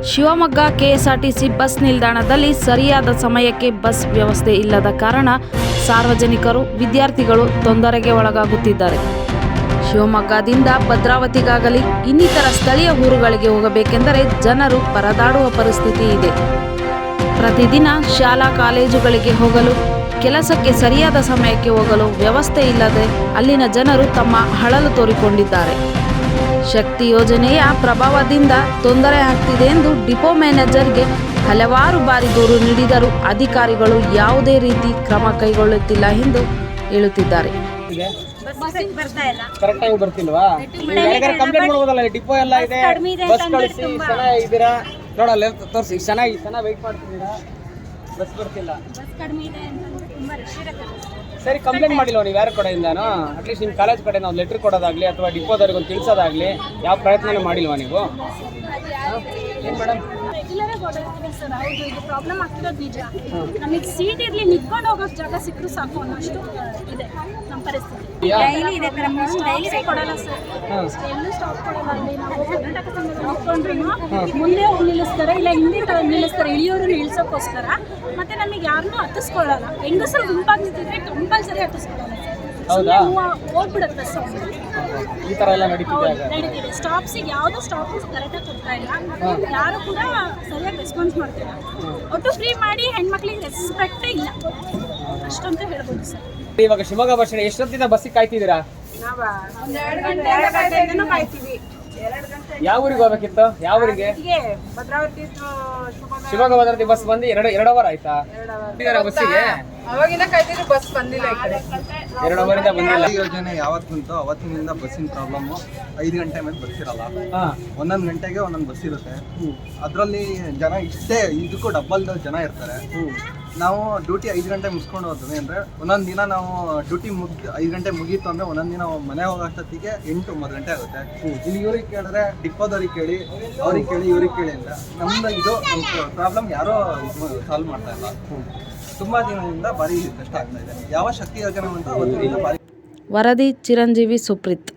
Shivamogga KSRTC bus ನಿಲ್ದಾಣದಲ್ಲಿ ಸರಿಯಾದ ಸಮಯಕ್ಕೆ ಬಸ್ ವ್ಯವಸ್ಥೆ ಇಲ್ಲದ ಕಾರಣ ಸಾರ್ವಜನಿಕರು, ವಿದ್ಯಾರ್ಥಿಗಳು ತೊಂದರೆಗೆ ಒಳಗಾಗುತ್ತಿದ್ದಾರೆ. ಶಿವಮೊಗ್ಗದಿಂದ ಭದ್ರಾವತಿಗಾಗಲಿ ಇನ್ನಿತರ ಸ್ಥಳೀಯ ಊರುಗಳಿಗೆ ಹೋಗಬೇಕೆಂದರೆ ಜನರು ಪರದಾಡುವ ಪರಿಸ್ಥಿತಿ ಇದೆ. ಪ್ರತಿದಿನ ಶಾಲಾ ಕಾಲೇಜುಗಳಿಗೆ ಹೋಗಲು, ಕೆಲಸಕ್ಕೆ ಸರಿಯಾದ ಸಮಯಕ್ಕೆ ಹೋಗಲು ವ್ಯವಸ್ಥೆ ಇಲ್ಲದೆ ಅಲ್ಲಿನ ಜನರು ತಮ್ಮ ಅಳಲು ತೋರಿಕೊಂಡಿದ್ದಾರೆ. ಶಕ್ತಿ ಯೋಜನೆಯ ಪ್ರಭಾವದಿಂದ ತೊಂದರೆ ಆಗ್ತಿದೆ ಎಂದು ಡಿಪೋ ಮ್ಯಾನೇಜರ್ಗೆ ಹಲವಾರು ಬಾರಿ ದೂರು ನೀಡಿದರೂ ಅಧಿಕಾರಿಗಳು ಯಾವುದೇ ರೀತಿ ಕ್ರಮ ಕೈಗೊಳ್ಳುತ್ತಿಲ್ಲ ಎಂದು ಹೇಳುತ್ತಿದ್ದಾರೆ. ಕರೆಕ್ಟಾಗಿ ಬರ್ತಿಲ್ವಾ? ಕಂಪ್ಲೇಂಟ್ ಮಾಡ್ಬೋದಲ್ಲ, ಡಿಪೋ ಎಲ್ಲ ಇದೆ, ಬಸ್ ಕಳಿಸಿ ಚೆನ್ನಾಗಿದ್ದೀರಾ ನೋಡಲ್ಲ ತೋರಿಸಿ, ಚೆನ್ನಾಗಿ ವೆಯ್ಟ್ ಮಾಡ್ತಿದ್ದೀರಾ, ಬಸ್ ಬರ್ತಿಲ್ಲ. ಸರಿ, ಕಂಪ್ಲೇಂಟ್ ಮಾಡಿಲ್ವ ನೀವು ಯಾರ ಕಡೆಯಿಂದಾನು? ಅಟ್ಲೀಸ್ಟ್ ನಿಮ್ಮ ಕಾಲೇಜ್ ಕಡೆ ನಾವು ಲೆಟ್ರ್ ಕೊಡೋದಾಗ್ಲಿ ಅಥವಾ ಡಿಪೋದವ್ರಿಗೆ ಒಂದು ತಿಳಿಸೋದಾಗ್ಲಿ ಯಾವ ಪ್ರಯತ್ನ ಮಾಡಿಲ್ವಾ ನೀವು? ಏನು ಮೇಡಮ್, ರೆಗ್ಯುಲರೇ ಓಡಾಡ್ತೀವಿ ಸರ್. ಹೌದು, ಇದು ಪ್ರಾಬ್ಲಮ್ ಆಗ್ತಿರೋದು ನಿಜ. ನಮಗೆ ಸೀಟ್ ಇರಲಿ, ನಿಂತ್ಕೊಂಡು ಹೋಗೋಕೆ ಜಾಗ ಸಿಕ್ಕರೂ ಸಾಕು ಅನ್ನೋಷ್ಟು ಇದೆ ನಮ್ಮ ಪರಿಸ್ಥಿತಿ. ಡೈಲಿ ಇದೆ ಥರ ಡೈಲಿ ಕೊಡಲ್ಲ ಸರ್, ಎಲ್ಲೂ ಸ್ಟಾಪ್ ಕೊಡಲ್ಲ. ಅಲ್ಲಿ ನಾವು ಕರ್ನಾಟಕ ಸಂಘದಲ್ಲಿ ನಿಂತ್ಕೊಂಡ್ರು ಮುಂದೆ ಹೋಗಿ ನಿಲ್ಲಿಸ್ತಾರೆ, ಇಲ್ಲ ಹಿಂದೆ ನಿಲ್ಲಿಸ್ತಾರೆ, ಇಳಿಯೋರು ನಿಲ್ಸೋಕ್ಕೋಸ್ಕರ. ಮತ್ತೆ ನಮಗೆ ಯಾರನ್ನೂ ಹತ್ತಿಸ್ಕೊಳ್ಳಲ್ಲ. ಹೆಂಗಸರು ಗುಂಪಾಗಿ ನಿಂತಿದ್ರೆ ಕಂಪಲ್ಸರಿ ಹತ್ತಿಸ್ಕೊಳ್ಳಲ್ಲ ಸರ್, ಹೋಗ್ಬಿಡುತ್ತೆ ಸರ್. ಈ ಥರ ಎಲ್ಲ ನಡೀತಿದೆ. ಸ್ಟಾಪ್ಸಿಗೆ ಯಾವುದೋ ಸ್ಟಾಪ್ ಕರೆಕ್ಟಾಗಿ ಕೊಡ್ತಾ ಇಲ್ಲ, ಯಾರು ಕೂಡ ಸರಿಯಾಗಿ ರೆಸ್ಪಾನ್ಸ್ ಮಾಡ್ತಿಲ್ಲ. ಒಟ್ಟು ಫ್ರೀ ಮಾಡಿ ಹೆಣ್ಮಕ್ಳಿಗೆ ರೆಸ್ಪೆಕ್ಟೇ ಇಲ್ಲ, ಅಷ್ಟಂತ ಹೇಳ್ಬೋದು ಸರ್. ಇವಾಗ ಶಿವಮೊಗ್ಗ ಬಸ್ ಸ್ಟ್ಯಾಂಡ್ ಎಷ್ಟೊತ್ತಿಂದ ಬಸ್ಸಿಗೆ ಕಾಯ್ತಿದ್ದೀರಾ? ಕಾಯ್ತೀವಿ. ಯಾವ ಊರಿಗೆ ಹೋಗ್ಬೇಕಿತ್ತು? ಯಾವ ಊರಿಗೆ? ಶಿವಮೊಗ್ಗ ಭದ್ರಾವತಿ ಬಸ್ ಬಂದು 2 ಅವರ್ ಆಯ್ತಾ ಬಸ್ಸಿಗೆ? ಅವಾಗಿಂದ ಕಾಯ್ತಿದ್ರು, ಬಸ್ ಬಂದಿಲ್ಲ. ಈ ಕಡೆ 2 ಅವರಿಂದ ಬಂದಿಲ್ಲ. ಯೋಜನೆ ಯಾವತ್ತಂತೂ ಅವತ್ತಿನಿಂದ ಬಸ್ಸಿನ ಪ್ರಾಬ್ಲಮ್ಮು. 5 ಗಂಟೆ ಮೇಲೆ ಬಸ್ ಇರಲ್ಲ, 11 ಗಂಟೆಗೆ ಒಂದೊಂದು ಬಸ್ ಇರುತ್ತೆ. ಅದರಲ್ಲಿ ಜನ ಇಷ್ಟೇ ಇದಕ್ಕೂ ಡಬಲ್ ಜನ ಇರ್ತಾರೆ. ನಾವು ಡ್ಯೂಟಿ 5 ಗಂಟೆ ಮುಗಿಸ್ಕೊಂಡು ಹೋಗ್ತದೆ ಅಂದರೆ ಒಂದೊಂದು ದಿನ ನಾವು ಡ್ಯೂಟಿ 5 ಗಂಟೆ ಮುಗೀತು ಅಂದರೆ ಒಂದೊಂದು ದಿನ ಮನೆ ಹೋಗೋಷ್ಟೊತ್ತಿಗೆ 8-9 ಗಂಟೆ ಆಗುತ್ತೆ. ಇಲ್ಲಿ ಇವ್ರಿಗೆ ಕೇಳಿದ್ರೆ ಡಿಪ್ಪೋದವ್ರಿಗೆ ಕೇಳಿ, ಅವ್ರಿಗೆ ಕೇಳಿ, ಇವ್ರಿಗೆ ಕೇಳಿ ಅಂತ ನಮ್ದು ಇದು ಪ್ರಾಬ್ಲಮ್ ಯಾರೂ ಸಾಲ್ವ್ ಮಾಡ್ತಾ ಇಲ್ಲ. ತುಂಬ ದಿನದಿಂದ ಭಾರಿ ಕಷ್ಟ ಆಗ್ತಾ ಇದೆ. ಯಾವ ಶಕ್ತಿ ಯೋಜನೆ ಅಂತ ಗೊತ್ತಿಲ್ಲ. ವರದಿ ಚಿರಂಜೀವಿ ಸುಪ್ರೀತ್.